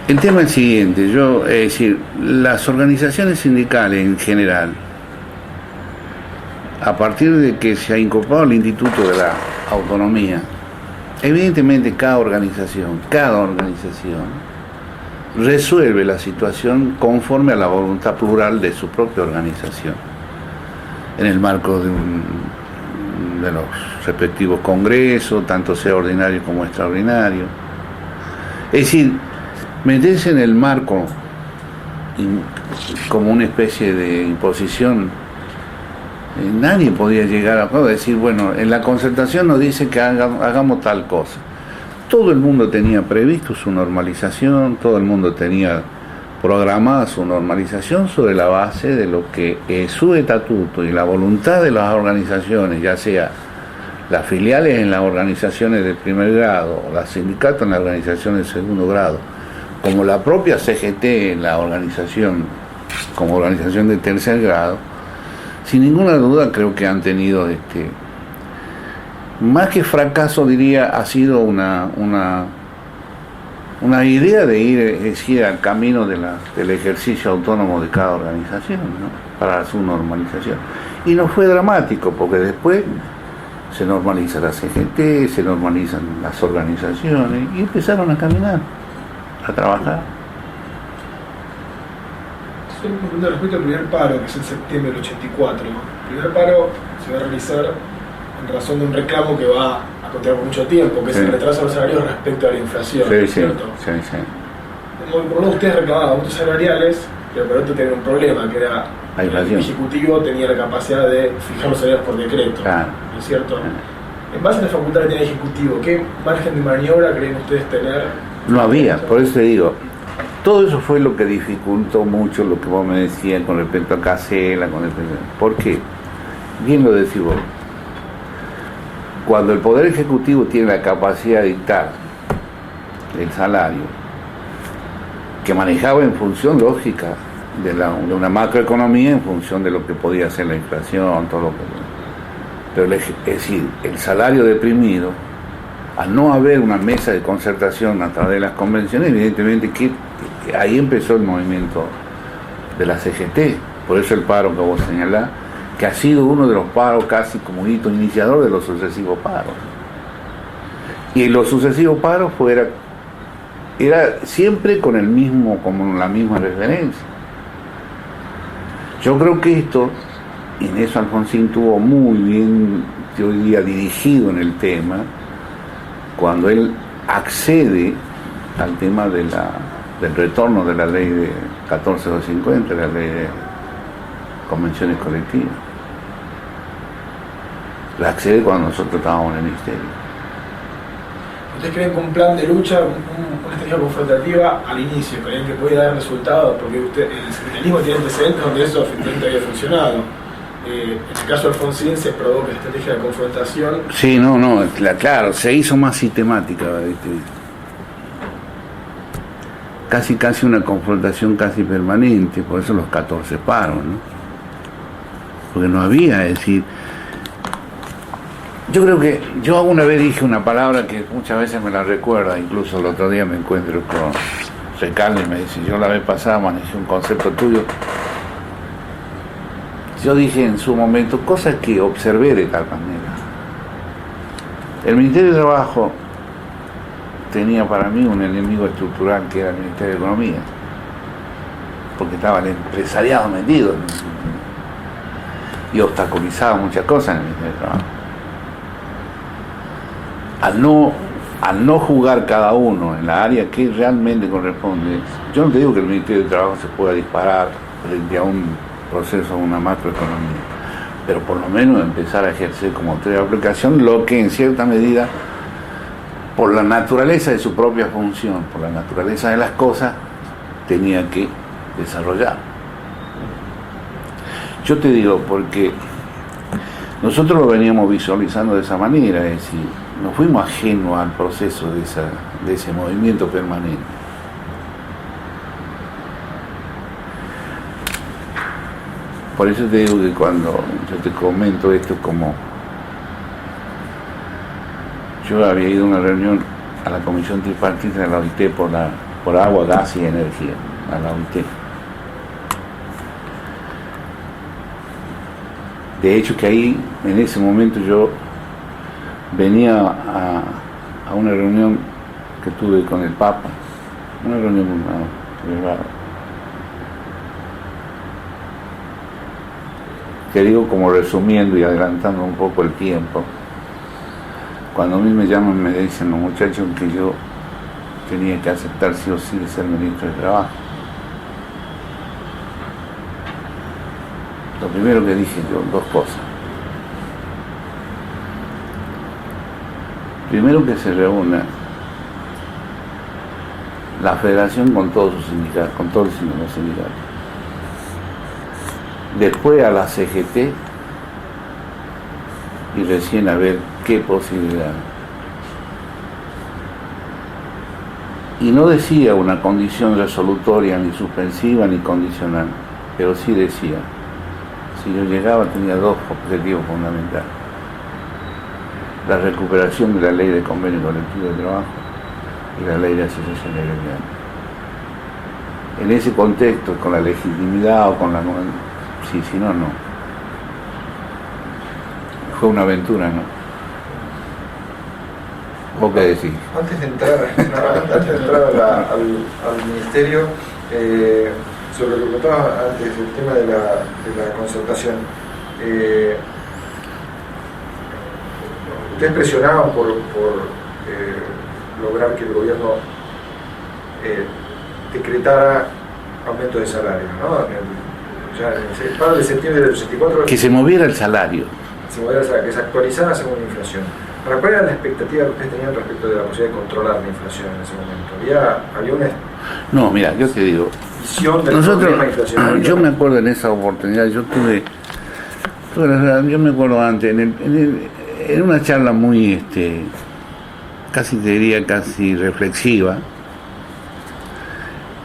El tema es el siguiente, es decir, las organizaciones sindicales en general, a partir de que se ha incorporado el Instituto de la Autonomía, evidentemente cada organización resuelve la situación conforme a la voluntad plural de su propia organización, en el marco de los respectivos congresos, tanto sea ordinario como extraordinario. Es decir, meterse en el marco como una especie de imposición, nadie podía llegar a decir, bueno, en la concertación nos dice que hagamos tal cosa. Todo el mundo tenía previsto su normalización, todo el mundo tenía programada su normalización sobre la base de lo que es su estatuto y la voluntad de las organizaciones, ya sea las filiales en las organizaciones de primer grado, o las sindicatos en las organizaciones de segundo grado, como la propia CGT en la organización, como organización de tercer grado. Sin ninguna duda creo que han tenido, más que fracaso diría, ha sido una idea de ir al camino del ejercicio autónomo de cada organización, ¿no? Para su normalización. Y no fue dramático, porque después se normaliza la CGT, se normalizan las organizaciones y empezaron a caminar, a trabajar. Solo un punto respecto al primer paro, que es en septiembre del 84. El primer paro se va a realizar en razón de un reclamo que va a continuar por mucho tiempo, que es el retraso de los salarios respecto a la inflación, ¿cierto? Sí. Por un lado ustedes reclamaban aumentos salariales, pero por otro tenían un problema, que era el Ejecutivo tenía la capacidad de fijar los salarios por decreto, ¿no es cierto? En base a la facultad que tiene el Ejecutivo, ¿qué margen de maniobra creen ustedes tener? No había, por eso te digo, todo eso fue lo que dificultó mucho lo que vos me decías con respecto a Casella, ¿por qué? Bien lo decís vos. Cuando el Poder Ejecutivo tiene la capacidad de dictar el salario, que manejaba en función lógica de una macroeconomía, en función de lo que podía ser la inflación, todo lo que... Pero es decir, el salario deprimido, al no haber una mesa de concertación a través de las convenciones, evidentemente que ahí empezó el movimiento de la CGT, por eso el paro que vos señalás, que ha sido uno de los paros casi como hito iniciador de los sucesivos paros. Y en los sucesivos paros era siempre con la misma referencia. Yo creo que esto, y en eso Alfonsín tuvo muy bien, yo diría, dirigido en el tema, cuando él accede al tema del retorno de la ley de 14250, la ley de convenciones colectivas. La accede cuando nosotros estábamos en el ministerio. ¿Ustedes creen que un plan de lucha, una estrategia confrontativa al inicio, creen que puede dar resultados? Porque el sindicalismo tiene antecedentes donde eso efectivamente había funcionado. En el caso de Alfonsín se probó que la estrategia de confrontación... Sí, claro, se hizo más sistemática, casi una confrontación casi permanente, por eso los 14 paros, ¿no? Porque no había, es decir, yo creo que yo alguna vez dije una palabra que muchas veces me la recuerda, incluso el otro día me encuentro con Recalde y me dice, yo la vez pasada manejé un concepto tuyo. Yo dije en su momento cosas que observé de tal manera. El Ministerio de Trabajo tenía para mí un enemigo estructural que era el Ministerio de Economía, porque estaba el empresariado metido y obstaculizaba muchas cosas en el Ministerio de Trabajo. Al no jugar cada uno en la área que realmente corresponde, yo no te digo que el Ministerio de Trabajo se pueda disparar frente a un proceso, una macroeconomía, pero por lo menos empezar a ejercer como autoridad de aplicación lo que en cierta medida, por la naturaleza de su propia función, por la naturaleza de las cosas, tenía que desarrollar. Yo te digo, porque nosotros lo veníamos visualizando de esa manera, es decir, no fuimos ajenos al proceso de ese movimiento permanente. Por eso te digo que cuando yo te comento esto, como yo había ido a una reunión a la comisión tripartita de la OIT por la por agua, gas y energía, a la OIT. De hecho que ahí, en ese momento yo venía a una reunión que tuve con el Papa, una reunión privada. Que digo como resumiendo y adelantando un poco el tiempo, cuando a mí me llaman me dicen los muchachos que yo tenía que aceptar sí o sí de ser ministro de Trabajo. Lo primero que dije yo, dos cosas. Primero que se reúna la federación con todos sus sindicatos, con todos los sindicatos. Después a la CGT y recién a ver qué posibilidad. Y no decía una condición resolutoria, ni suspensiva, ni condicional, pero sí decía, si yo llegaba tenía dos objetivos fundamentales: la recuperación de la ley de convenio colectivo de trabajo y la ley de asociación gremial. En ese contexto, con la legitimidad o con la... Sí, si no, no. Fue una aventura, ¿no? ¿Vos qué decís? Antes de entrar al ministerio, sobre lo que contabas antes, el tema de la concertación, ustedes presionaban por lograr que el gobierno decretara aumento de salario, ¿no? Ya en el paro de septiembre del 84... Que se moviera el salario. Se moviera el salario, que se actualizara según la inflación. Ahora, ¿cuál era la expectativa que ustedes tenían respecto de la posibilidad de controlar la inflación en ese momento? ¿Había una... No, mira, yo te digo... visión del problema inflacionario? Yo me acuerdo en esa oportunidad, yo me acuerdo antes, en una charla muy, casi te diría, casi reflexiva,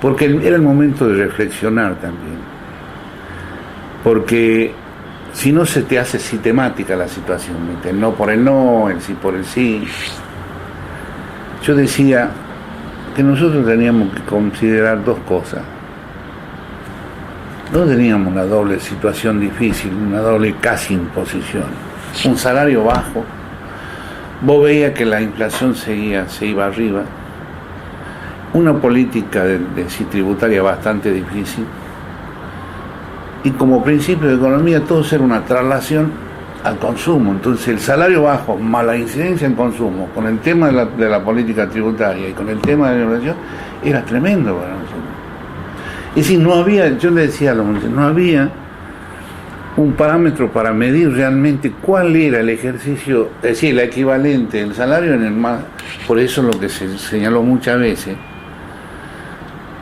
porque era el momento de reflexionar también. Porque si no se te hace sistemática la situación, el no por el no, el sí por el sí. Yo decía que nosotros teníamos que considerar dos cosas. No teníamos una doble situación difícil, una doble casi imposición. Un salario bajo, vos veías que la inflación se iba arriba, una política de tributaria bastante difícil, y como principio de economía todo era una traslación al consumo. Entonces el salario bajo más la incidencia en consumo con el tema de la política tributaria y con el tema de la inflación era tremendo para nosotros. Es decir, no había, yo le decía a los muchachos, no había un parámetro para medir realmente cuál era el ejercicio, es decir, la equivalente del salario en el más. Por eso lo que se señaló muchas veces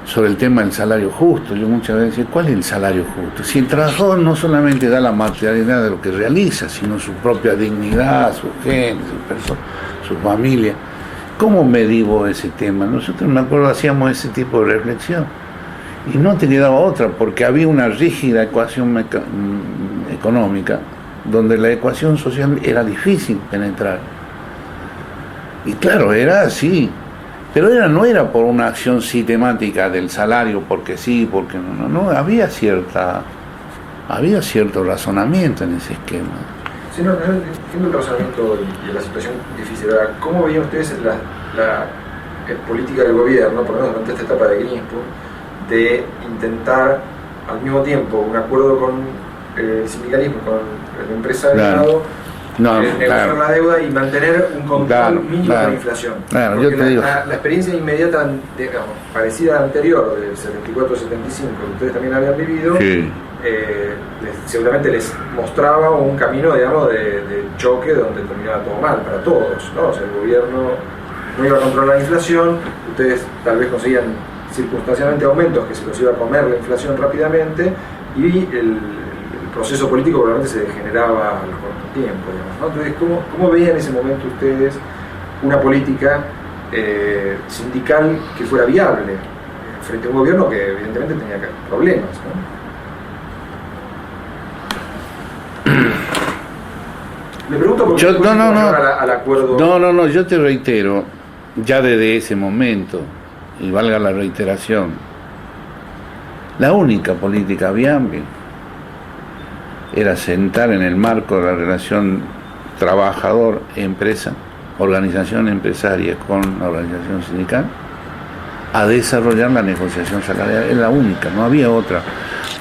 sobre el tema del salario justo. Yo muchas veces decía, ¿cuál es el salario justo? Si el trabajador no solamente da la materialidad de lo que realiza, sino su propia dignidad, su gente, su familia, ¿cómo medimos ese tema? Nosotros, me acuerdo, hacíamos ese tipo de reflexión y no te quedaba otra, porque había una rígida ecuación económica donde la ecuación social era difícil penetrar. Y claro, era así. Pero no era por una acción sistemática del salario, porque sí, porque no, había cierto razonamiento en ese esquema. Sí, no, entiendo el razonamiento y la situación difícil. Ahora, ¿cómo veían ustedes la política del gobierno, por lo menos durante esta etapa de Greenspoon, de intentar al mismo tiempo un acuerdo con el sindicalismo, con la empresariado, negociar la deuda y mantener un control mínimo de la inflación? Claro, porque la experiencia inmediata, digamos, parecida a la anterior, del 74-75, que ustedes también habían vivido, sí, seguramente les mostraba un camino, digamos, de choque donde terminaba todo mal para todos, ¿no? O sea, el gobierno no iba a controlar la inflación, ustedes tal vez conseguían circunstancialmente aumentos que se los iba a comer la inflación rápidamente, y el proceso político probablemente se degeneraba a los cortos tiempos, digamos, ¿no? Entonces, ¿cómo veían en ese momento ustedes una política sindical que fuera viable frente a un gobierno que evidentemente tenía problemas, ¿no? Le pregunto por qué al acuerdo. No, yo te reitero, ya desde ese momento, y valga la reiteración, la única política viable era sentar en el marco de la relación trabajador-empresa, organización empresaria con la organización sindical, a desarrollar la negociación salarial. Es la única, no había otra.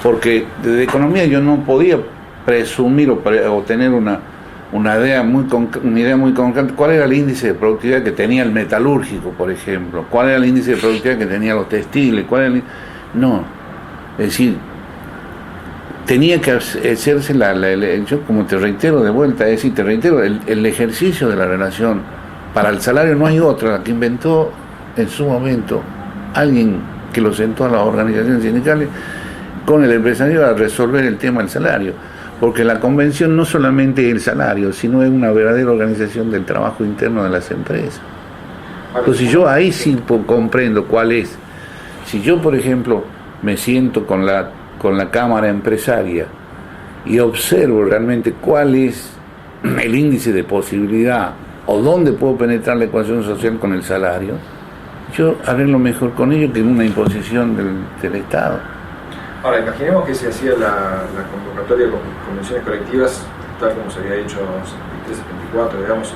Porque de economía yo no podía presumir o tener una idea muy concreta. ¿Cuál era el índice de productividad que tenía el metalúrgico, por ejemplo? ¿Cuál era el índice de productividad que tenía los textiles? No. Es decir, tenía que hacerse yo como te reitero de vuelta, es decir, te reitero, el ejercicio de la relación para el salario no hay otra, la que inventó en su momento alguien que lo sentó a las organizaciones sindicales con el empresario a resolver el tema del salario, porque la convención no solamente es el salario, sino es una verdadera organización del trabajo interno de las empresas. Entonces yo ahí sí comprendo cuál es. Si yo, por ejemplo, me siento con la Cámara Empresaria y observo realmente cuál es el índice de posibilidad o dónde puedo penetrar la ecuación social con el salario, yo arreglo mejor con ello que en una imposición del Estado. Ahora, imaginemos que se hacía la convocatoria con convenciones colectivas, tal como se había hecho en 73-74, digamos,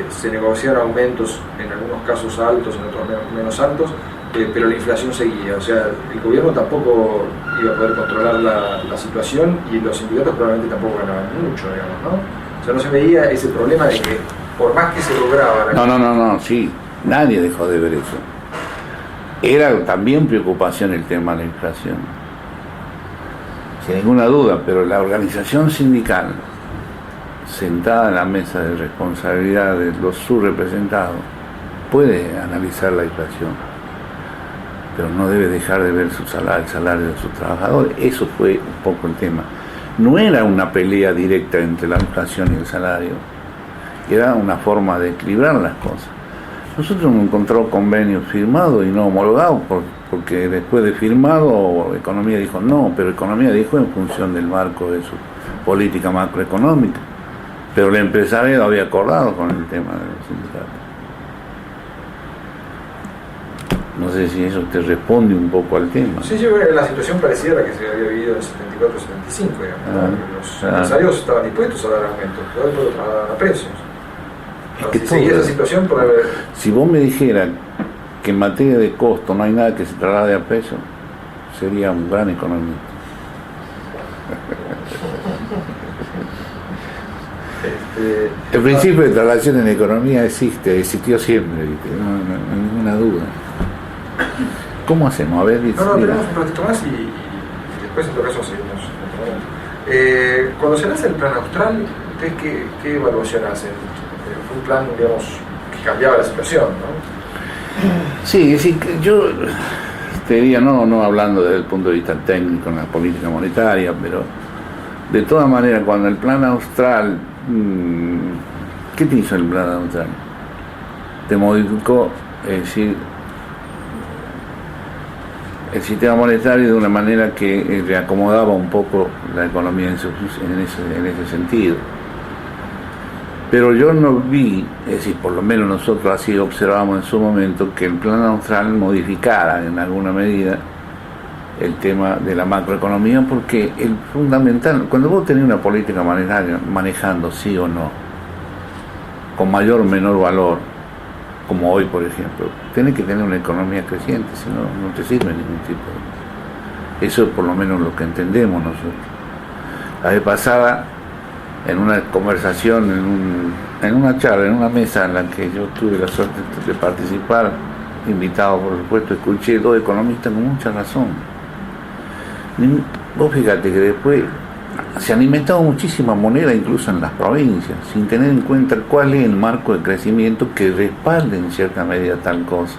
se negociaron aumentos, en algunos casos altos, en otros menos altos, pero la inflación seguía. O sea, el gobierno tampoco iba a poder controlar la situación y los sindicatos probablemente tampoco ganaban mucho, digamos, ¿no? O sea, no se veía ese problema de que por más que se lograba... No, sí, nadie dejó de ver eso. Era también preocupación el tema de la inflación, sin ninguna duda, pero la organización sindical, sentada en la mesa de responsabilidad de los subrepresentados, puede analizar la inflación, pero no debe dejar de ver el salario de sus trabajadores. Eso fue un poco el tema. No era una pelea directa entre la inflación y el salario, era una forma de equilibrar las cosas. Nosotros hemos encontrado convenios firmados y no homologados, porque después de firmado, Economía dijo no, pero Economía dijo en función del marco de su política macroeconómica. Pero el empresario había acordado con el tema de los sindicatos. No sé si eso te responde un poco al tema. Sí, yo creo que la situación parecía la que se había vivido en el 74-75, digamos. Los empresarios estaban dispuestos a dar aumentos, pero después lo trasladaban a precios. Es que si seguía esa situación, si vos me dijeras que en materia de costo no hay nada que se traslade a peso, sería un gran economista. El principio de traslación en economía existió siempre, ¿viste? No hay ninguna duda. ¿Cómo hacemos? A ver, tenemos un ratito más y después en todo caso seguimos. Cuando se hace el plan austral, ¿ustedes qué evaluación hacen? Fue un plan, digamos, que cambiaba la situación, ¿no? Sí, yo te diría, no hablando desde el punto de vista técnico en la política monetaria, pero de todas maneras, cuando el plan austral, ¿qué te hizo el plan austral? Te modificó, es decir, el sistema monetario de una manera que reacomodaba un poco la economía en ese sentido. Pero yo no vi, es decir, por lo menos nosotros así observamos en su momento, que el plan austral modificara en alguna medida el tema de la macroeconomía, porque el fundamental, cuando vos tenés una política monetaria manejando sí o no, con mayor o menor valor, como hoy por ejemplo, tenés que tener una economía creciente, si no, no te sirve ningún tipo de... Eso es por lo menos lo que entendemos nosotros. La vez pasada, en una conversación, en una charla, en una mesa en la que yo tuve la suerte de participar, invitado por supuesto, escuché dos economistas con mucha razón. Vos fíjate que después se han inventado muchísimas monedas incluso en las provincias, sin tener en cuenta cuál es el marco de crecimiento que respalde en cierta medida tal cosa.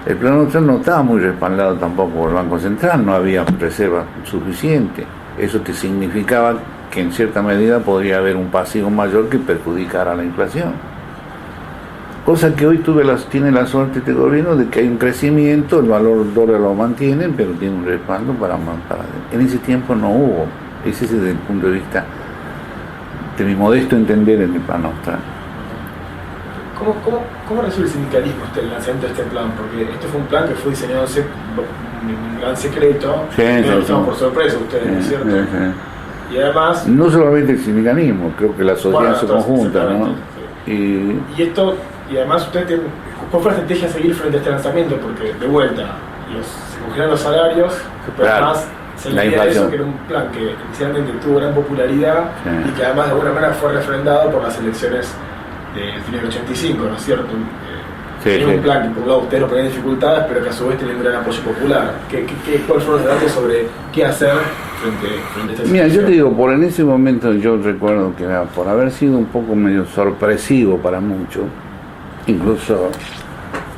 El plan austral no estaba muy respaldado tampoco por el Banco Central, no había reserva suficiente. Eso que significaba que en cierta medida podría haber un pasivo mayor que perjudicara a la inflación. Cosa que hoy tiene la suerte este gobierno de que hay un crecimiento, el valor dólar lo mantienen, pero tiene un respaldo para... En ese tiempo no hubo. Ese es desde el punto de vista de mi modesto entender en el plan austral. ¿Cómo recibe el sindicalismo el lanzamiento de este plan? Porque este fue un plan que fue diseñado en gran secreto, no por sorpresa ustedes, ¿no es cierto? Y además... No solamente el sindicalismo, creo que la sociedad en su conjunta, ¿no? Sí. Y además ustedes tienen... ¿Cuál fue la estrategia a seguir frente a este lanzamiento? Porque, de vuelta, se congelaron los salarios, pero además se entendía eso, que era un plan que inicialmente tuvo gran popularidad y que además de alguna manera fue refrendado por las elecciones del 85, ¿no es cierto? Era un plan que por un lado ustedes no ponían dificultades, pero que a su vez tenía un gran apoyo popular. ¿Cuáles fueron los debates sobre qué hacer frente a esta situación? Mira, yo te digo, en ese momento yo recuerdo que por haber sido un poco medio sorpresivo para muchos, incluso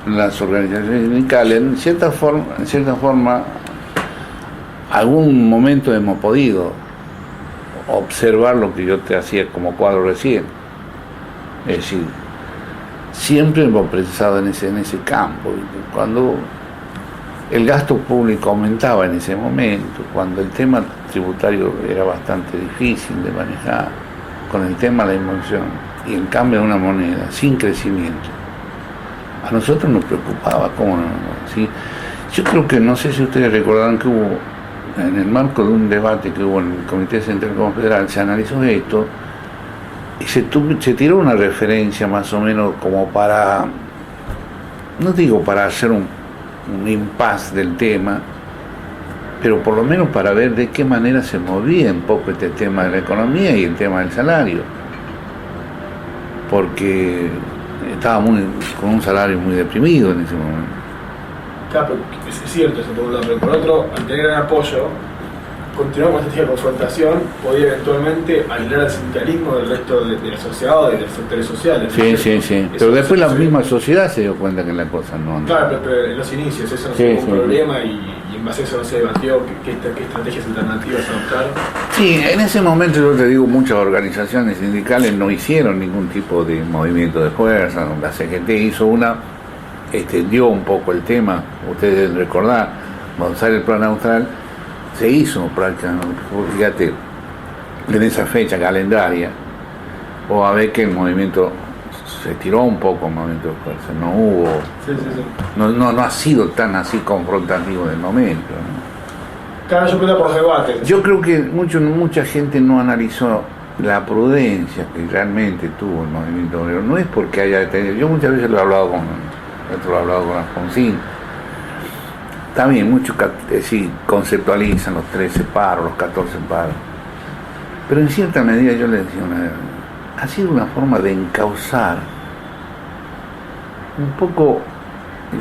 las organizaciones sindicales, en cierta forma, algún momento hemos podido observar lo que yo te hacía como cuadro recién. Es decir, siempre hemos pensado en ese campo. Cuando el gasto público aumentaba en ese momento, cuando el tema tributario era bastante difícil de manejar, con el tema de la inversión y el cambio de una moneda sin crecimiento, a nosotros nos preocupaba, ¿cómo no? ¿Sí? Yo creo que, no sé si ustedes recordarán que hubo, en el marco de un debate que hubo en el Comité Central Confederal, se analizó esto y se tiró una referencia más o menos como para, no digo para hacer un impasse del tema, pero por lo menos para ver de qué manera se movía un poco este tema de la economía y el tema del salario, porque estaba con un salario muy deprimido en ese momento. Claro, es cierto eso por un lado, pero por otro, al tener gran apoyo, continuar con esta estrategia de confrontación podía eventualmente aislar al sindicalismo del resto de la sociedad o de los sectores sociales. Sí. Pero después la misma sociedad se dio cuenta que la cosa no andaba. Claro, pero en los inicios eso no fue un problema y en base a eso no se debatió qué estrategias alternativas adoptar. Sí, en ese momento yo te digo, muchas organizaciones sindicales no hicieron ningún tipo de movimiento de fuerza. La CGT hizo extendió un poco el tema, ustedes deben recordar, avanzar el plan austral, se hizo prácticamente, fíjate, en esa fecha calendaria, o a ver que el movimiento se tiró un poco, el movimiento de fuerza, no hubo, no ha sido tan así confrontativo del momento, ¿no? Claro, yo creo por los debates. Yo creo que mucha gente no analizó la prudencia que realmente tuvo el movimiento obrero. No es porque haya tenido, yo muchas veces lo he hablado con Alfonsín. También muchos conceptualizan los 13 paros, los 14 paros. Pero en cierta medida yo le decía ha sido una forma de encauzar un poco,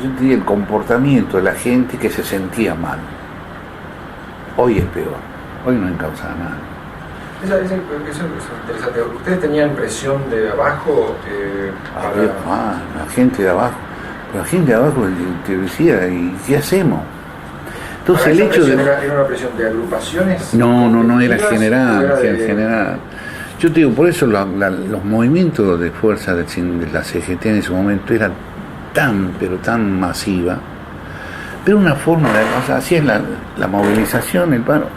yo diría, el comportamiento de la gente que se sentía mal. Hoy es peor, hoy no encausa nada. Eso es interesante. ¿Ustedes tenían presión de abajo? La gente de abajo. Pero la gente de abajo te decía, ¿y qué hacemos? Entonces el hecho de... ¿Era una presión de agrupaciones? No, era general. Yo te digo, por eso los movimientos de fuerza de la CGT en ese momento eran tan masiva, pero una forma de... O sea, hacías la movilización, el paro,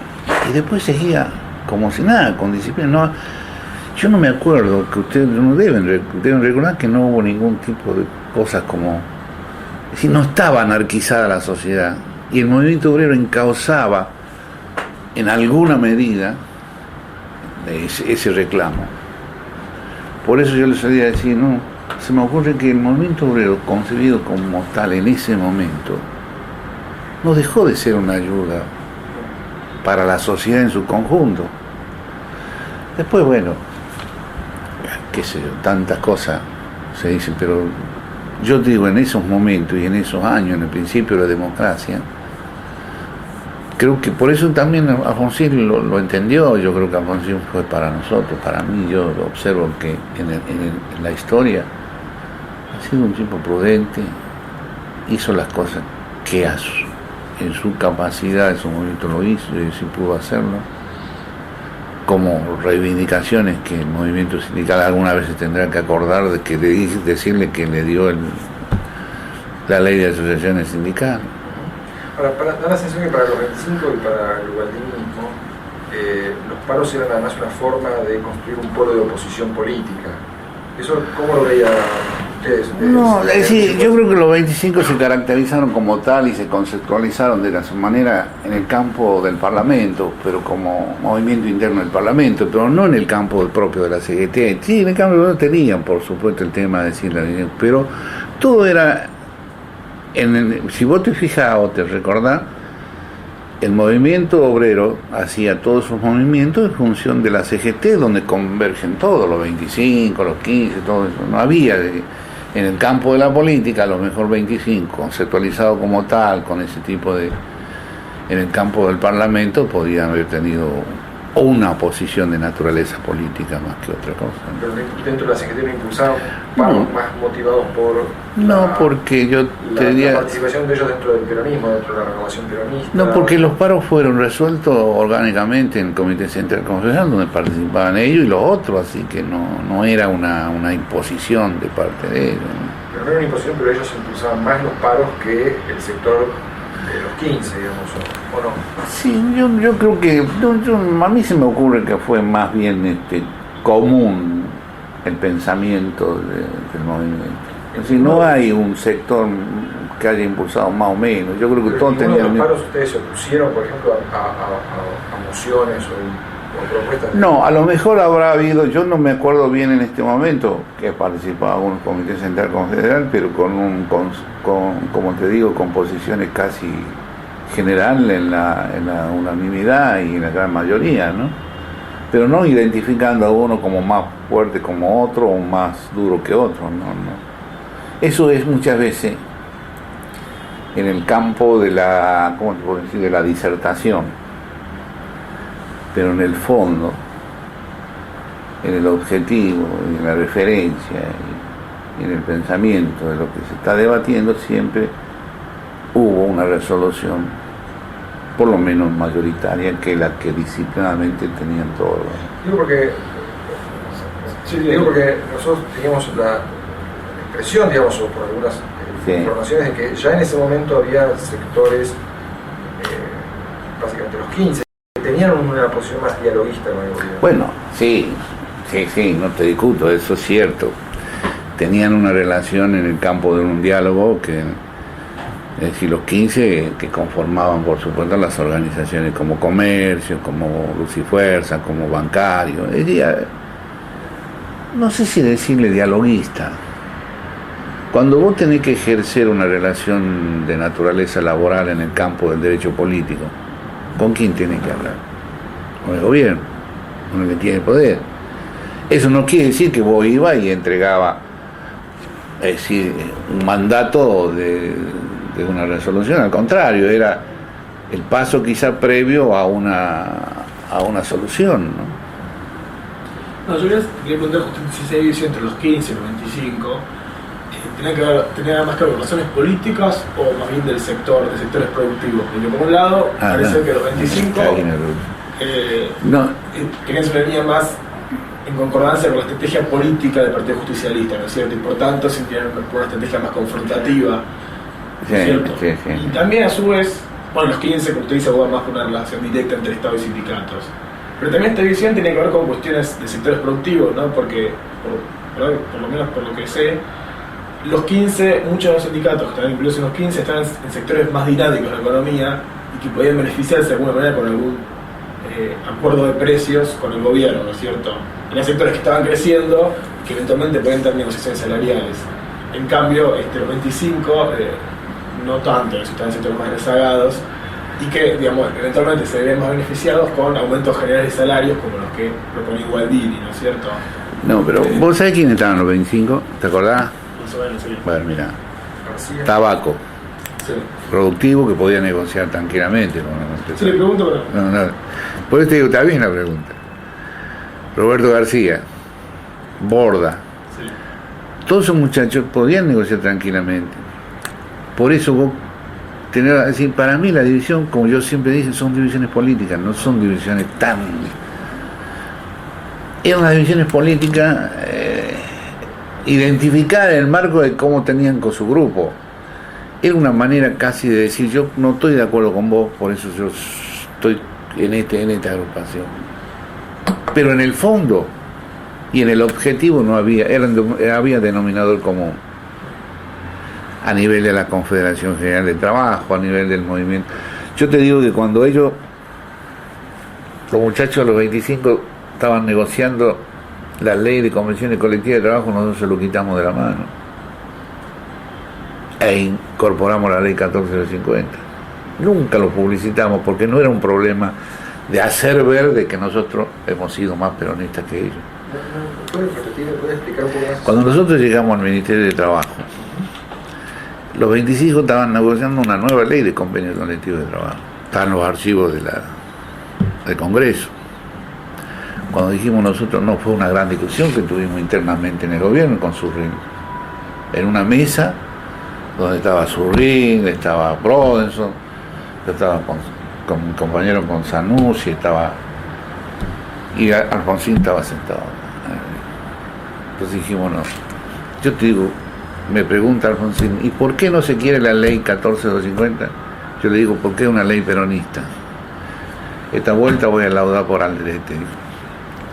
y después seguía como si nada, con disciplina. No, yo no me acuerdo, que ustedes no deben recordar que no hubo ningún tipo de cosas como... Es decir, no estaba anarquizada la sociedad, y el movimiento obrero encauzaba en alguna medida ese reclamo. Por eso yo les solía decir, no, se me ocurre que el movimiento obrero concebido como tal en ese momento no dejó de ser una ayuda para la sociedad en su conjunto. Después, bueno, qué sé yo, tantas cosas se dicen, pero yo digo, en esos momentos y en esos años, en el principio de la democracia, creo que por eso también Alfonsín lo entendió. Yo creo que Alfonsín fue para nosotros, para mí, yo observo que en la historia ha sido un tipo prudente, hizo las cosas que en su capacidad, en su momento lo hizo y sí pudo hacerlo, como reivindicaciones que el movimiento sindical alguna vez se tendrá que acordar de que decirle que le dio la ley de asociaciones sindicales. Ahora, da la sensación que para los 25 y para el gualdinismo los paros eran además una forma de construir un polo de oposición política. ¿Eso cómo lo veía No, es decir, yo creo que los 25 se caracterizaron como tal y se conceptualizaron de esa manera en el campo del Parlamento, pero como movimiento interno del Parlamento, pero no en el campo propio de la CGT. Sí, en el campo tenían, por supuesto, el tema de decir la línea, pero todo era, si vos te fijás o te recordás, el movimiento obrero hacía todos sus movimientos en función de la CGT, donde convergen todos, los 25, los 15, todo eso. No había en el campo de la política, a lo mejor 25, conceptualizado como tal, con ese tipo de... En el campo del Parlamento podían haber tenido una posición de naturaleza política más que otra cosa. Pero dentro de la CGT no impulsaron paros más motivados por... No, porque yo te diría... La participación de ellos dentro del peronismo, dentro de la renovación peronista... No, porque los paros fueron resueltos orgánicamente en el Comité Central Constitucional, donde participaban ellos y los otros, así que no era una imposición de parte de ellos. Pero no era una imposición, pero ellos impulsaban más los paros que el sector de los 15, digamos, ¿o no? Sí, yo creo que... a mí se me ocurre que fue más bien común el pensamiento del movimiento. Es decir, no hay un sector que haya impulsado más o menos. Yo creo que todos tenían... ¿Los paros ustedes se opusieron, por ejemplo, a mociones o propuestas? No, a lo mejor habrá habido, yo no me acuerdo bien en este momento, que participaba un comité central confederal, pero con como te digo, con posiciones casi general en la unanimidad y en la gran mayoría, ¿no? Pero no identificando a uno como más fuerte como otro o más duro que otro, no. Eso es muchas veces en el campo de la, ¿cómo te puedo decir?, de la disertación, pero en el fondo, en el objetivo, en la referencia y en el pensamiento de lo que se está debatiendo, siempre hubo una resolución, por lo menos mayoritaria, que la que disciplinadamente tenían todos. Digo porque nosotros teníamos la impresión, digamos, o por algunas informaciones, de que ya en ese momento había sectores, básicamente los 15, que tenían una posición más dialoguista con el gobierno. Bueno, sí, no te discuto, eso es cierto. Tenían una relación en el campo de un diálogo que, es decir, los 15 que conformaban, por supuesto, las organizaciones como Comercio, como Luz y Fuerza, como Bancario. Es decir, no sé si decirle dialoguista. Cuando vos tenés que ejercer una relación de naturaleza laboral en el campo del derecho político, ¿con quién tenés que hablar? Con el gobierno, con el que tiene poder. Eso no quiere decir que vos ibas y entregaba, es decir, un mandato de una resolución, al contrario, era el paso quizá previo a una solución, ¿no? No, yo quería preguntar justamente si esa división entre los 15 y los 25 tenía más que ver con razones políticas o más bien de sectores productivos. Porque por un lado, parece que los 25 querían se venía más en concordancia con la estrategia política del Partido Justicialista, ¿no es cierto? Y por tanto se entienden por una estrategia más confrontativa, ¿no es cierto? Sí. Y también a su vez, bueno, los 15, como usted dice, hubo más una relación directa entre Estado y sindicatos. Pero también esta división tiene que ver con cuestiones de sectores productivos, ¿no? Porque, por lo menos por lo que sé, los 15, muchos de los sindicatos que estaban incluidos en los 15 estaban en sectores más dinámicos de la economía y que podían beneficiarse de alguna manera con algún acuerdo de precios con el gobierno, ¿no es cierto? Eran sectores que estaban creciendo y que eventualmente podían tener negociaciones salariales. En cambio, los 25, no tanto, estaban en sectores más rezagados y que, digamos, eventualmente se veían más beneficiados con aumentos generales de salarios como los que proponía Gualdini, ¿no es cierto? No, pero ¿vos sabés quiénes estaban los 25? ¿Te acordás? Sí. Bueno, mira, tabaco, sí, productivo, que podía negociar tranquilamente con la empresa. Sí, le pregunto, pero... No. Por eso te digo, está bien la pregunta. Roberto García, Borda, sí, todos esos muchachos podían negociar tranquilamente. Por eso vos tenés, es decir, para mí la división, como yo siempre dije, son divisiones políticas, no son divisiones tan... Eran las divisiones políticas identificar el marco de cómo tenían con su grupo. Era una manera casi de decir, yo no estoy de acuerdo con vos, por eso yo estoy en esta agrupación. Pero en el fondo y en el objetivo no había, había denominador común. a nivel de la Confederación General de Trabajo, a nivel del movimiento. Yo te digo que cuando ellos, los muchachos de los 25, estaban negociando la ley de convenciones colectivas de trabajo, nosotros se lo quitamos de la mano e incorporamos la ley 1450. Nunca lo publicitamos porque no era un problema de hacer ver de que nosotros hemos sido más peronistas que ellos. ¿Puedes explicar un poco más? Cuando nosotros llegamos al Ministerio de Trabajo, los 25 estaban negociando una nueva ley de convenios colectivos de trabajo. Estaban los archivos del Congreso. Cuando dijimos nosotros, no, fue una gran discusión que tuvimos internamente en el gobierno con Surrin. En una mesa donde estaba Surrin, estaba Brodenson, yo estaba con mi compañero con Zanussi, y Alfonsín estaba sentado. Entonces dijimos, no. Yo te digo, me pregunta Alfonsín, ¿y por qué no se quiere la ley 14250? Yo le digo, porque es una ley peronista. Esta vuelta voy a laudar por Alderete.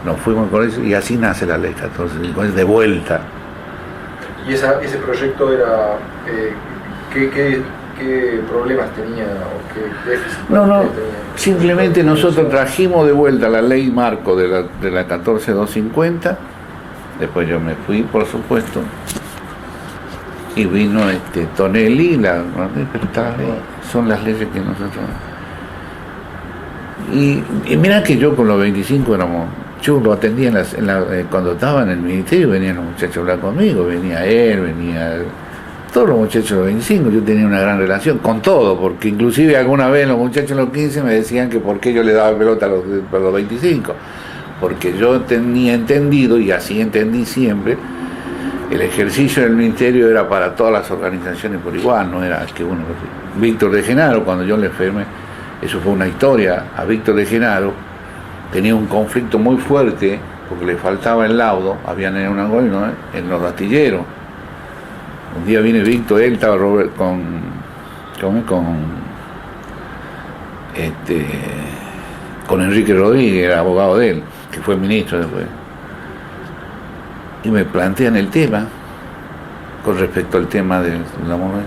Nos fuimos con eso y así nace la ley 14250, de vuelta. ¿Y ese proyecto era, qué problemas tenía o qué déficit? No, simplemente nosotros trajimos de vuelta la ley marco de la 14250, después yo me fui, por supuesto, y vino Tonelli, son las leyes que nosotros... Y mira que yo con los 25 yo lo atendía cuando estaba en el ministerio, venían los muchachos a hablar conmigo, venía él, venía todos los muchachos de los 25, yo tenía una gran relación con todo, porque inclusive alguna vez los muchachos de los 15 me decían que por qué yo le daba pelota a los 25, porque yo tenía entendido, y así entendí siempre, el ejercicio del ministerio era para todas las organizaciones por igual, no era que uno... Víctor de Genaro, cuando yo le firmé, eso fue una historia, a Víctor de Genaro tenía un conflicto muy fuerte porque le faltaba el laudo, habían en un angolino, en los astilleros. Un día viene Víctor, él estaba con Enrique Rodríguez, era abogado de él, que fue ministro después. Y me plantean el tema con respecto al tema de la moneda.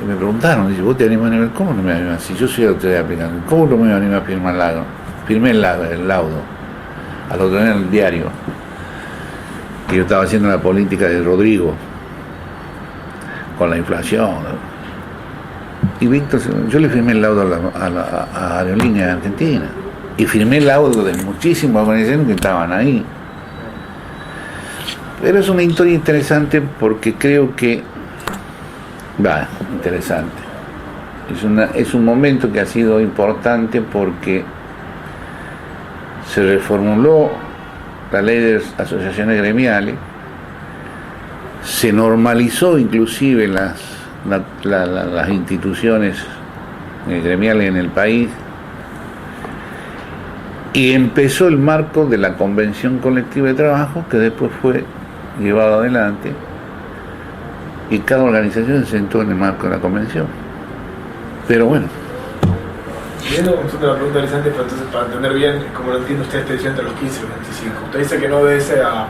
Y me preguntaron, dice, ¿vos te animas a nivel? ¿Cómo no me animas? Si yo soy autoridad aplicante, ¿cómo no me animas a firmar el laudo? Firmé el laudo, al otro día en el diario, que yo estaba haciendo la política de Rodrigo, con la inflación. Y Víctor, yo le firmé el laudo a Aerolíneas de Argentina, y firmé el laudo de muchísimas organizaciones que estaban ahí. Pero es una historia interesante porque creo que interesante. Es un momento que ha sido importante porque se reformuló la ley de asociaciones gremiales, se normalizó inclusive las instituciones gremiales en el país y empezó el marco de la Convención Colectiva de Trabajo, que después fue llevado adelante, y cada organización se sentó en el marco de la convención. Pero bueno. Viendo una pregunta interesante, pero entonces para entender bien cómo lo entiende usted esta decisión entre los 15 y los 25. Usted dice que no obedece a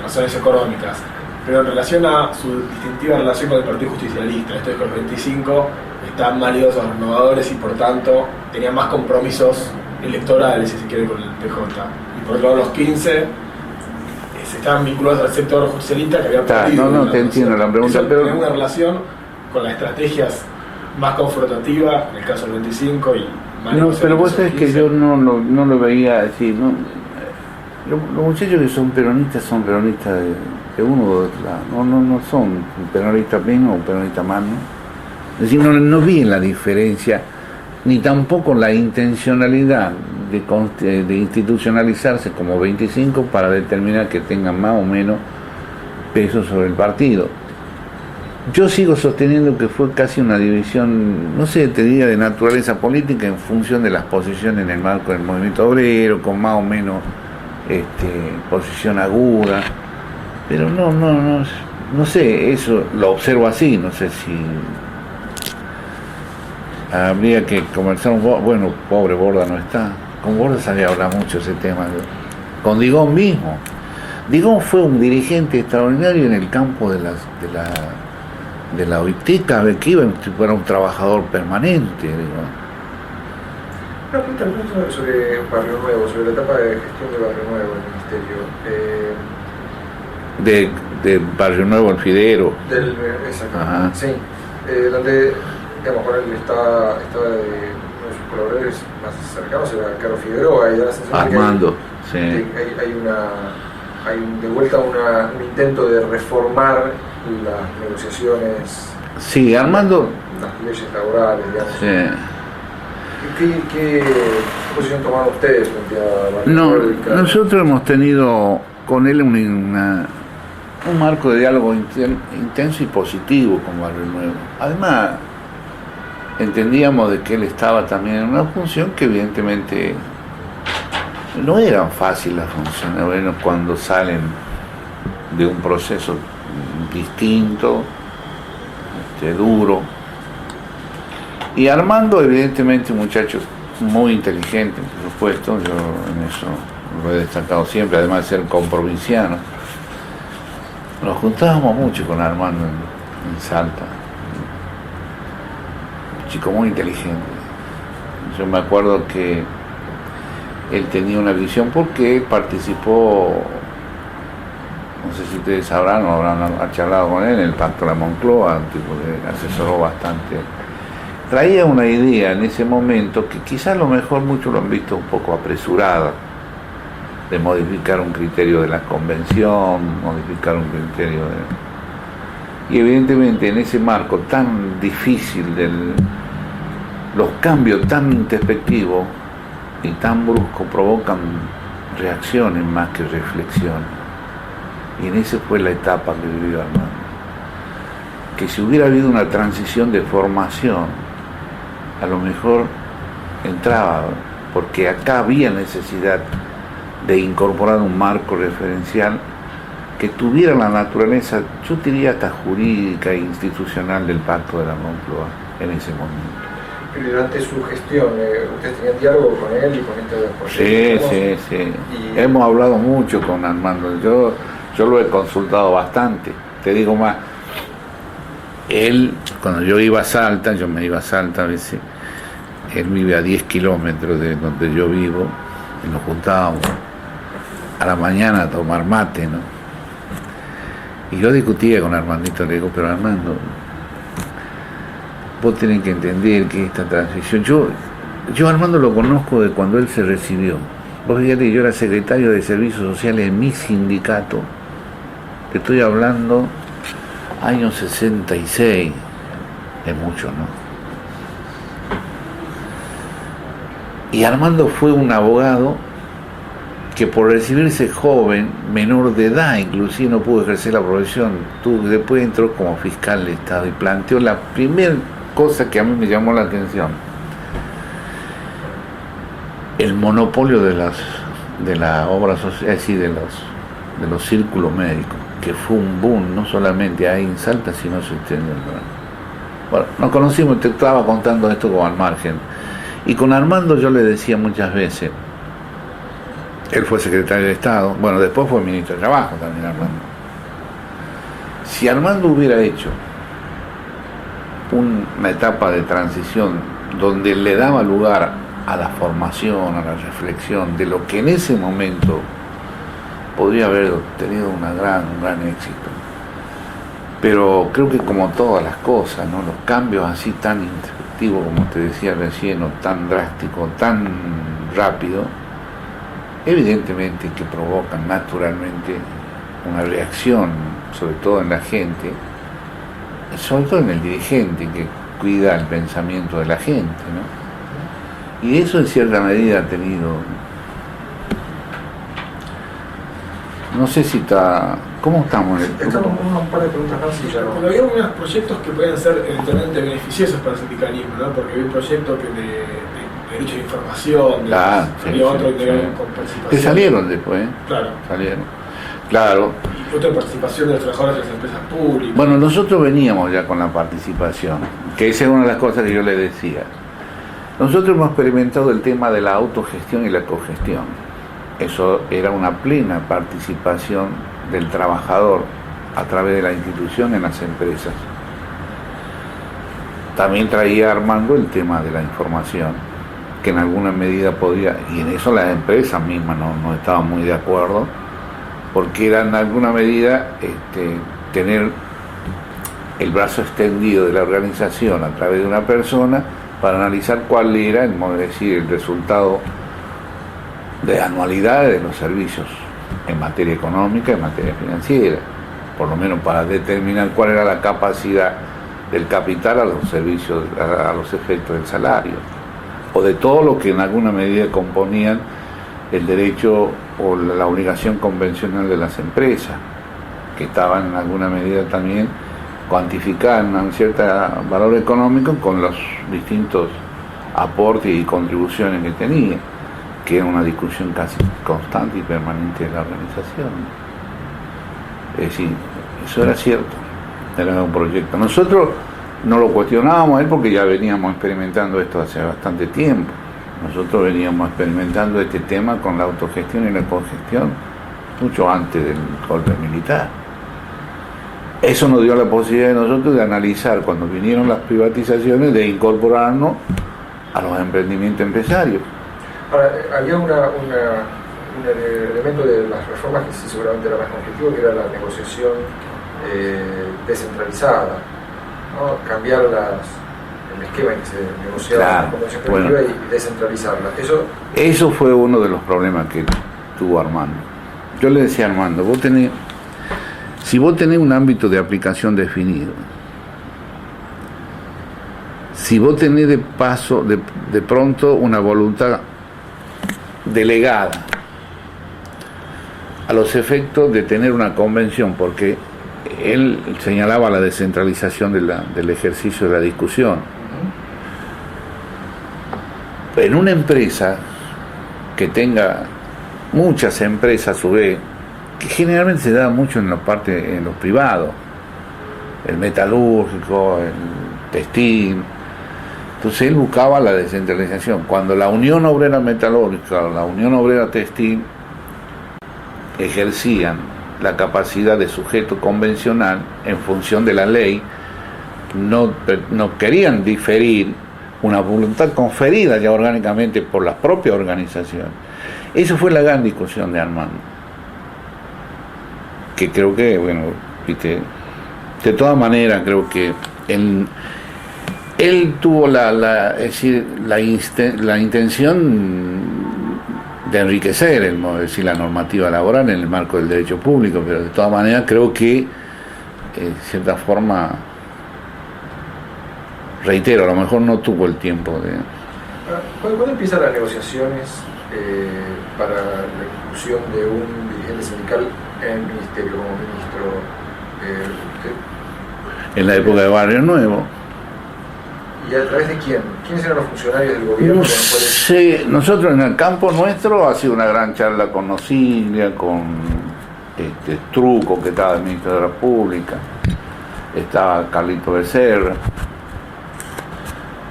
razones económicas, pero en relación a su distintiva relación con el Partido Justicialista, esto es que los 25 están más ligados a los renovadores y por tanto tenían más compromisos electorales, si se quiere, con el PJ. Y por otro lado los 15 estaban vinculados al sector justicialista que había perdido. No, te entiendo la pregunta, pero... ¿Tiene una relación con las estrategias más confrontativas, en el caso del 25 y... No, pero vos sabés que yo no lo veía decir, ¿no? Los muchachos que son peronistas de uno o de otro lado, no son peronistas menos o peronistas más, ¿no? Es decir, no vi la diferencia, ni tampoco la intencionalidad de institucionalizarse como 25 para determinar que tengan más o menos peso sobre el partido. Yo sigo sosteniendo que fue casi una división, no sé, te diría de naturaleza política en función de las posiciones en el marco del movimiento obrero, con más o menos posición aguda, pero no sé, eso lo observo así, no sé si habría que conversar un poco. Bueno, pobre Borda no está, con Borda sabía hablar mucho ese tema, con Digón mismo. Digón fue un dirigente extraordinario en el campo de de la OIT, cada vez que iba, era un trabajador permanente, digo. Una pregunta sobre Barrio Nuevo, sobre la etapa de gestión de Barrio Nuevo en el Ministerio. De Barrio Nuevo, el Fidero. Exactamente, sí. Donde, digamos, con él estaba de uno de sus colaboradores más cercanos, era Carlos Figueroa, y da la sensación Armando, de que hay de vuelta un intento de reformar las negociaciones. Sí, Armando. Las leyes laborales, digamos. Sí. ¿Qué posición tomaron ustedes frente a Barrio Nuevo? No, nosotros hemos tenido con él un marco de diálogo intenso y positivo con Barrio Nuevo. Además, entendíamos de que él estaba también en una función que evidentemente no era fácil la función, bueno, cuando salen de un proceso distinto, duro. Y Armando, evidentemente, un muchacho muy inteligente, por supuesto, yo en eso lo he destacado siempre, además de ser comprovinciano. Nos juntábamos mucho con Armando en Salta. Un chico muy inteligente. Yo me acuerdo que él tenía una visión porque él participó, no sé si ustedes sabrán o habrán charlado con él, en el Pacto de la Moncloa, tipo que asesoró bastante. Traía una idea en ese momento que quizás a lo mejor muchos lo han visto un poco apresurada, de modificar un criterio de la convención, modificar un criterio de... Y evidentemente en ese marco tan difícil, los cambios tan introspectivos y tan bruscos provocan reacciones más que reflexiones. Y en esa fue la etapa que vivió Armando. Que si hubiera habido una transición de formación, a lo mejor entraba, porque acá había necesidad de incorporar un marco referencial que tuviera la naturaleza, yo diría hasta jurídica e institucional del Pacto de la Moncloa en ese momento. Pero durante su gestión, ¿ustedes tenían diálogo con él y con este proyecto? Sí. Hemos hablado mucho con Armando, yo lo he consultado bastante, te digo más. Él, cuando yo iba a Salta, yo me iba a Salta a veces, él vive a 10 kilómetros de donde yo vivo, y nos juntábamos a la mañana a tomar mate, ¿no? Y yo discutía con Armandito, le digo, pero Armando, vos tenés que entender que esta transición, yo Armando lo conozco de cuando él se recibió. Vos fíjate, yo era secretario de Servicios Sociales en mi sindicato, te estoy hablando año 66, es mucho, ¿no? Y Armando fue un abogado que por recibirse joven, menor de edad, inclusive no pudo ejercer la profesión, después entró como fiscal de Estado y planteó la primera cosa que a mí me llamó la atención: el monopolio de la obra social, es decir, de los círculos médicos, que fue un boom, no solamente ahí en Salta, sino se extendió. Bueno, nos conocimos, te estaba contando esto como al margen. Y con Armando yo le decía muchas veces, él fue secretario de Estado, bueno, después fue ministro de Trabajo también Armando. Si Armando hubiera hecho una etapa de transición donde le daba lugar a la formación, a la reflexión de lo que en ese momento podría haber tenido un gran éxito. Pero creo que como todas las cosas, ¿no? Los cambios así tan introspectivos, como te decía recién, o tan drásticos, tan rápido, evidentemente que provocan naturalmente una reacción, sobre todo en la gente, sobre todo en el dirigente que cuida el pensamiento de la gente, ¿no? Y eso en cierta medida ha tenido, no sé si está, ¿cómo estamos? Estamos con un par de preguntas más y ya no. Pero había unos proyectos que pueden ser eventualmente beneficiosos para el sindicalismo, ¿no? Porque había un proyecto de derecho de información, había otro con participación. Que salieron después, Claro. Salieron. Claro. Y otra participación de los trabajadores de las empresas públicas. Bueno, nosotros veníamos ya con la participación, que esa es una de las cosas que yo le decía. Nosotros hemos experimentado el tema de la autogestión y la cogestión. Eso era una plena participación del trabajador a través de la institución en las empresas. también traía Armando el tema de la información, que en alguna medida podía, y en eso las empresas mismas no estaban muy de acuerdo, porque era en alguna medida tener el brazo extendido de la organización a través de una persona para analizar cuál era el resultado de anualidades de los servicios en materia económica, en materia financiera, por lo menos para determinar cuál era la capacidad del capital a los servicios, a los efectos del salario, o de todo lo que en alguna medida componían el derecho o la obligación convencional de las empresas, que estaban en alguna medida también cuantificadas en un cierto valor económico con los distintos aportes y contribuciones que tenía, que era una discusión casi constante y permanente de la organización. Es decir, eso era cierto, era un proyecto. Nosotros no lo cuestionábamos a él porque ya veníamos experimentando esto hace bastante tiempo. Nosotros veníamos experimentando este tema con la autogestión y la cogestión mucho antes del golpe militar. Eso nos dio la posibilidad de nosotros de analizar, cuando vinieron las privatizaciones, de incorporarnos a los emprendimientos empresarios. Ahora, había un elemento de las reformas que sí seguramente era más conflictivo, que era la negociación descentralizada, ¿no? Cambiar el esquema en que se negociaba la convención colectiva y descentralizarla. Eso fue uno de los problemas que tuvo Armando. Yo le decía a Armando, si vos tenés un ámbito de aplicación definido, si vos tenés de pronto una voluntad delegada a los efectos de tener una convención, porque él señalaba la descentralización del ejercicio de la discusión. En una empresa que tenga muchas empresas a su vez, que generalmente se da mucho en los privados, el metalúrgico, el textil. Entonces él buscaba la descentralización. Cuando la Unión Obrera Metalúrgica o la Unión Obrera Textil ejercían la capacidad de sujeto convencional en función de la ley, no querían diferir una voluntad conferida ya orgánicamente por la propia organización. Esa fue la gran discusión de Armando, que creo que, de todas maneras creo que él tuvo la intención de enriquecer la normativa laboral en el marco del derecho público, pero de todas maneras creo que de cierta forma, reitero, a lo mejor no tuvo el tiempo de... ¿Cuándo empiezan las negociaciones para la inclusión de un dirigente sindical en el ministerio como ministro? En la época de Barrio Nuevo. ¿Y a través de quién? ¿Quiénes eran los funcionarios del gobierno? Sí, nosotros en el campo nuestro ha sido una gran charla con Nocilia, con Truco, que estaba de ministro de la República, estaba Carlito Becerra.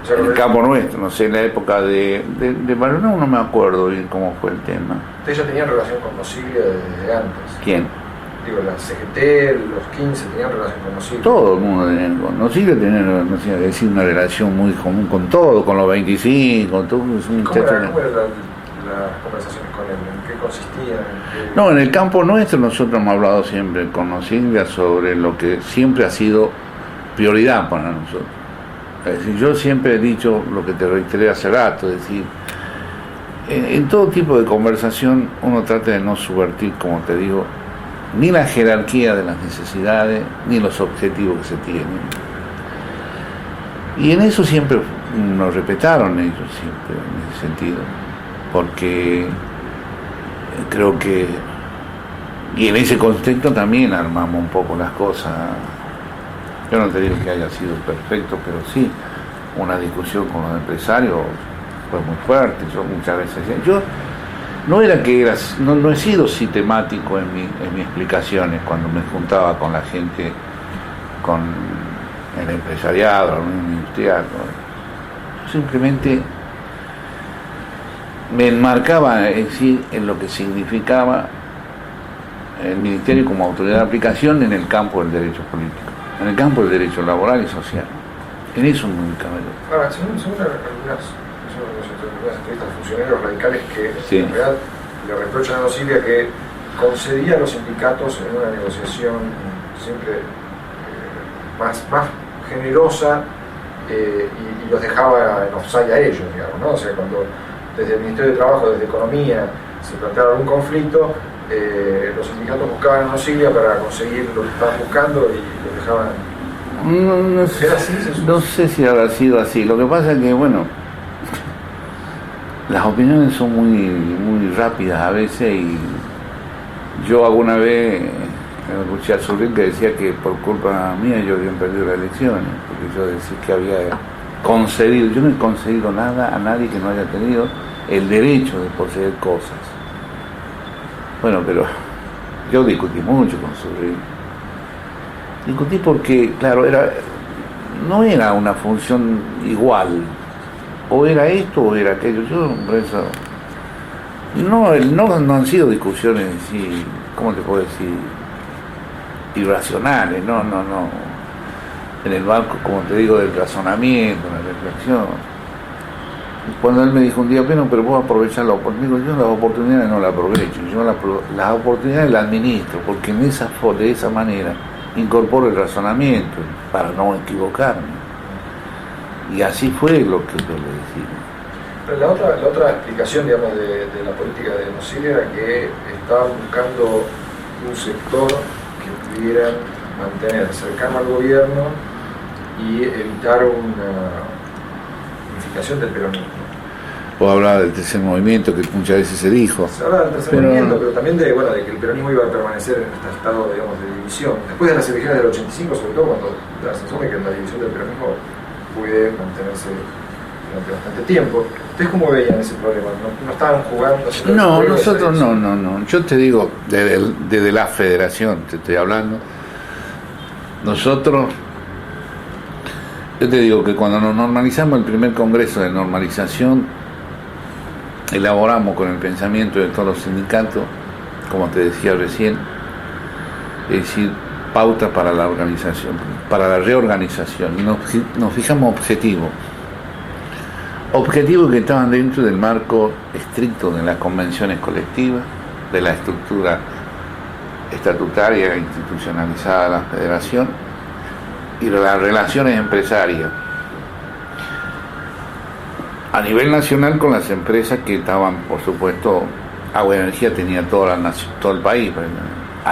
En el campo nuestro, no sé, en la época de Barrio Nuevo no me acuerdo bien cómo fue el tema. ¿Ustedes ya tenían relación con Nocilia desde antes? ¿Quién? Digo, la CGT, los 15 tenían relación con Nocilia. Todo el mundo tenía con Nocilia, decir, una relación muy común con todo, con los 25, con todo. ¿Cómo eran las conversaciones con él? ¿En qué consistían? No, en el campo nuestro nosotros hemos hablado siempre con Nocilia sobre lo que siempre ha sido prioridad para nosotros. Es decir, yo siempre he dicho lo que te reiteré hace rato, es decir, en todo tipo de conversación uno trata de no subvertir, como te digo, ni la jerarquía de las necesidades, ni los objetivos que se tienen. Y en eso siempre nos respetaron ellos, siempre, en ese sentido, porque creo que, y en ese contexto también armamos un poco las cosas. Yo no te digo que haya sido perfecto, pero sí, una discusión con los empresarios fue muy fuerte. Yo muchas veces decía, yo no he sido sistemático en mis explicaciones cuando me juntaba con la gente, con el empresariado, la unión industrial. Yo simplemente me enmarcaba en lo que significaba el Ministerio como autoridad de aplicación en el campo del derecho político, en el campo del derecho laboral y social. En eso muy caballero. Ahora, según algunas entrevistas funcionarios radicales que sí, en realidad le reprochan a Nocilia que concedía a los sindicatos en una negociación siempre más generosa y los dejaba en offside a ellos, digamos, ¿no? O sea, cuando desde el Ministerio de Trabajo, desde Economía, se planteaba algún conflicto, los sindicatos buscaban a Nocilia para conseguir lo que estaban buscando y los dejaban. No sé si habrá sido así. Lo que pasa es que, bueno, las opiniones son muy rápidas a veces, y yo alguna vez escuché a Surril que decía que por culpa mía yo había perdido las elecciones, porque yo decía que había concedido. Yo no he concedido nada a nadie que no haya tenido el derecho de poseer cosas. Bueno, pero yo discutí mucho con Surril. Discutí porque, claro, no era una función igual. O era esto o era aquello. Yo, por eso, no han sido discusiones así, ¿cómo te puedo decir? Irracionales, no. En el marco, como te digo, del razonamiento, la reflexión. Cuando él me dijo un día, bueno, pero vos aprovechás la oportunidad, yo las oportunidades no las aprovecho, yo las oportunidades las administro, porque de esa manera incorporo el razonamiento para no equivocarme. Y así fue lo que yo le decía. Pero la otra explicación, digamos, de la política de Nocilia era que estaban buscando un sector que pudieran mantener cercano al gobierno y evitar una unificación del peronismo. O hablaba del tercer movimiento, que muchas veces se dijo. Se habla del tercer movimiento, pero también de que el peronismo iba a permanecer en este estado, digamos, de división. Después de las elecciones del 85, sobre todo cuando se asume que la división del peronismo puede mantenerse durante bastante tiempo. ¿Ustedes cómo veían ese problema? ¿No estaban jugando? No, nosotros no. Yo te digo, desde la federación te estoy hablando. Nosotros, yo te digo que cuando nos normalizamos el primer congreso de normalización, elaboramos con el pensamiento de todos los sindicatos, como te decía recién, es decir, pauta para la organización, para la reorganización. Nos fijamos objetivos que estaban dentro del marco estricto de las convenciones colectivas, de la estructura estatutaria e institucionalizada de la federación y de las relaciones empresarias a nivel nacional con las empresas que estaban, por supuesto, Agua y Energía tenía todo el país,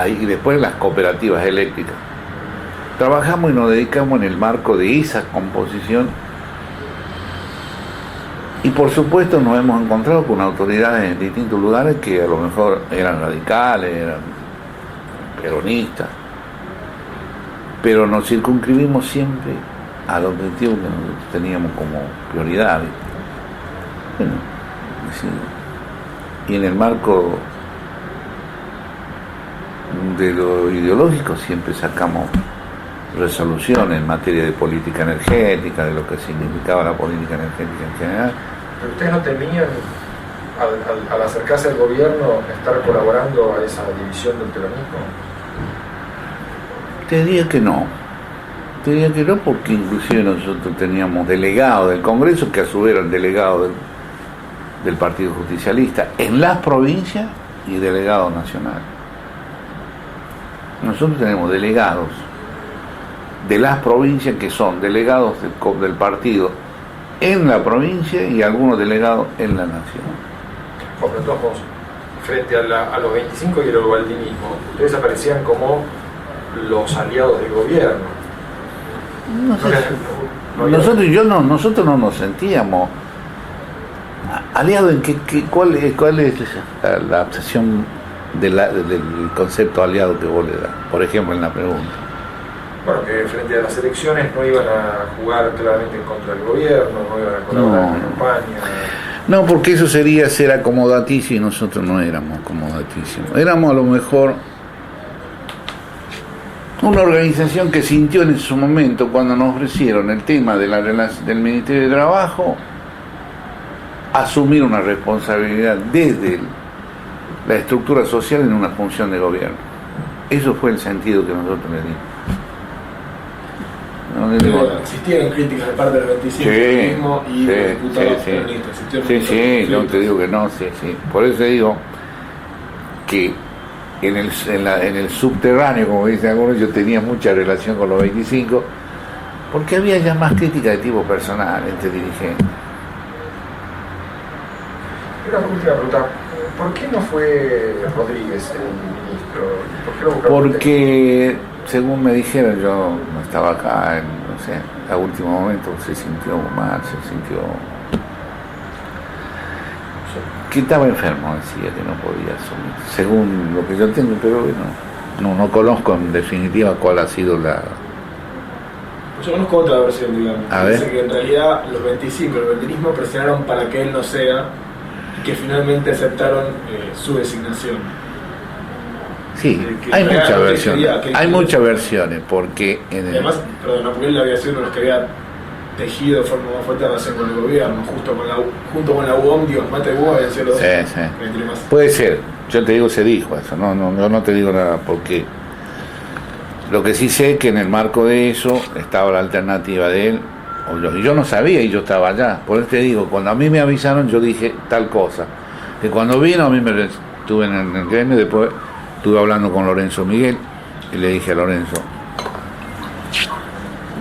y después las cooperativas eléctricas. Trabajamos y nos dedicamos en el marco de esa composición, y por supuesto nos hemos encontrado con autoridades en distintos lugares que a lo mejor eran radicales, eran peronistas, pero nos circunscribimos siempre al objetivo que nosotros teníamos como prioridad. Bueno, sí. Y en el marco de lo ideológico siempre sacamos resoluciones en materia de política energética, de lo que significaba la política energética en general. ¿Pero ustedes no temían, al acercarse al gobierno, estar colaborando a esa división del peronismo? Te diría que no, porque inclusive nosotros teníamos delegados del Congreso, que a su vez eran delegados del Partido Justicialista en las provincias y delegados nacionales. Nosotros tenemos delegados de las provincias que son delegados del partido en la provincia y algunos delegados en la nación. Pero entonces, frente a los 25 y el ovaldinismo, ustedes aparecían como los aliados del gobierno. Nosotros no nos sentíamos aliados. ¿En cuál es la obsesión del concepto aliado que vos le das? Por ejemplo, en la pregunta. Bueno, que frente a las elecciones no iban a jugar claramente en contra del gobierno, no iban a colaborar en la campaña. No, porque eso sería ser acomodaticio, y nosotros no éramos acomodatísimos. Éramos a lo mejor una organización que sintió en su momento, cuando nos ofrecieron el tema de del Ministerio de Trabajo, asumir una responsabilidad desde la estructura social en una función de gobierno. Eso fue el sentido que nosotros le dimos. Existieron críticas de parte del 25 mismo y de diputados peronistas. Sí, no te digo que no, sí. Por eso te digo que en el subterráneo, como dicen algunos, yo tenía mucha relación con los 25, porque había ya más crítica de tipo personal entre dirigentes. Una última pregunta, ¿por qué no fue Rodríguez el ministro? ¿Por qué lo buscaron? Porque, según me dijeron, yo no estaba acá, a último momento se sintió mal, que estaba enfermo, decía que no podía asumir, según lo que yo tengo, pero bueno, no conozco en definitiva cuál ha sido la... Yo conozco otra versión, digamos. Dice que en realidad los 25, el bendinismo presionaron para que él no sea, y que finalmente aceptaron su designación. Sí, hay muchas versiones. Hay muchas versiones, porque... Además, porque él había sido uno de los que había tejido de forma más fuerte la relación con el gobierno, junto con la UOM, digo, Mate Búa habían sido los dos. Puede ser, yo te digo, se dijo eso, no te digo nada, porque lo que sí sé es que en el marco de eso estaba la alternativa de él, y yo no sabía y yo estaba allá, por eso te digo, cuando a mí me avisaron yo dije tal cosa, que cuando vino a mí estuve en el gremio, después estuve hablando con Lorenzo Miguel y le dije a Lorenzo,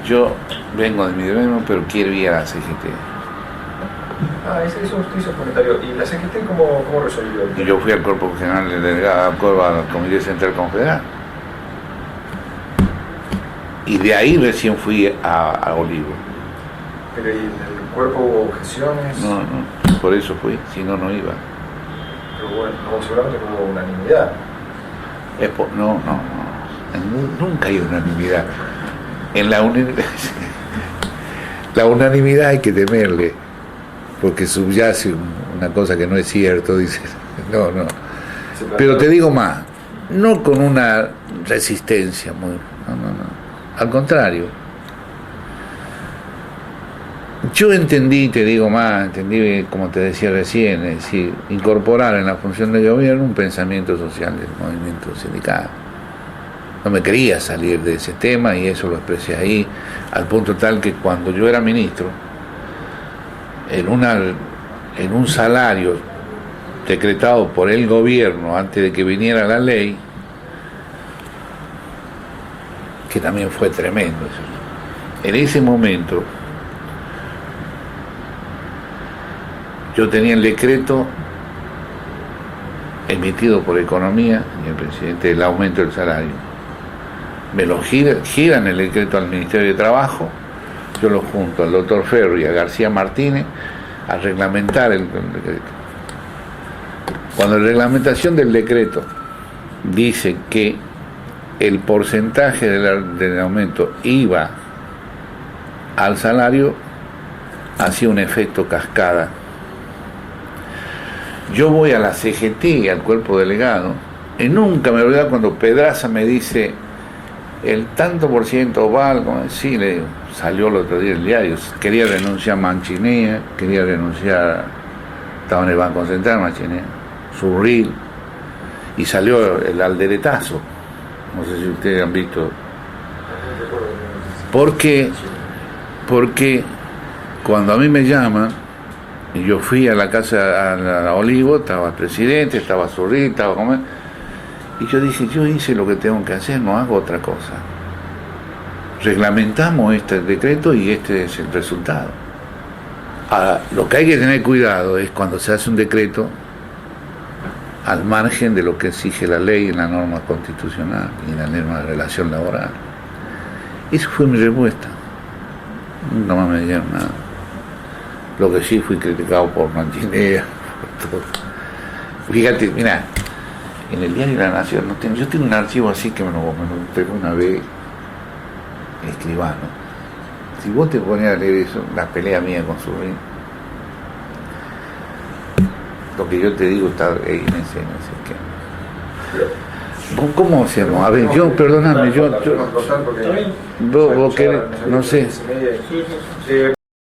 yo vengo de mi gremio, pero quiero ir a la CGT. Eso usted hizo el comentario. ¿Y la CGT cómo resolvió? Y yo fui al Cuerpo General de Delegado, al Comité Central Confederal. Y de ahí recién fui a Olivo. ¿Pero y en el cuerpo hubo objeciones? No, por eso fui, si no iba. Pero bueno, seguramente hubo unanimidad. No, nunca hay unanimidad. En la unanimidad hay que temerle, porque subyace una cosa que no es cierto, dice. No. Pero te digo más, no con una resistencia muy... No. Al contrario. Yo entendí, te digo más, entendí, como te decía recién, es decir, incorporar en la función de gobierno un pensamiento social del movimiento sindical. No me quería salir de ese tema y eso lo expresé ahí, al punto tal que cuando yo era ministro, en un salario decretado por el gobierno antes de que viniera la ley, que también fue tremendo, en ese momento yo tenía el decreto emitido por Economía y el presidente del aumento del salario. Me lo giran el decreto al Ministerio de Trabajo, yo lo junto al doctor Ferro y a García Martínez a reglamentar el decreto. Cuando la reglamentación del decreto dice que el porcentaje del aumento iba al salario, hacía un efecto cascada. Yo voy a la CGT, al cuerpo delegado, y nunca me olvidé cuando Pedraza me dice el tanto por ciento va algo, sí, le digo, salió el otro día el diario, quería renunciar Manchinea, quería renunciar, estaba en el Banco Central Manchinea, Surril, y salió el alderetazo, no sé si ustedes han visto. Porque cuando a mí me llaman, y yo fui a la casa, a Olivo, estaba el presidente, estaba Surril, estaba como... Y yo dije, yo hice lo que tengo que hacer, no hago otra cosa. Reglamentamos este decreto y este es el resultado. Lo que hay que tener cuidado es cuando se hace un decreto al margen de lo que exige la ley y la norma constitucional y la norma de relación laboral. Esa fue mi respuesta. Nunca más me dijeron nada. Lo que sí fui criticado por Manchinea, por todo. Fíjate, mira, en el diario La Nación, yo tengo un archivo así que me lo entregó una vez Escribano. Si vos te ponías a leer eso, la pelea mía con Surril, lo que yo te digo está ahí en ese esquema. ¿Cómo hacemos? A ver, yo, perdóname, vos querés, no sé.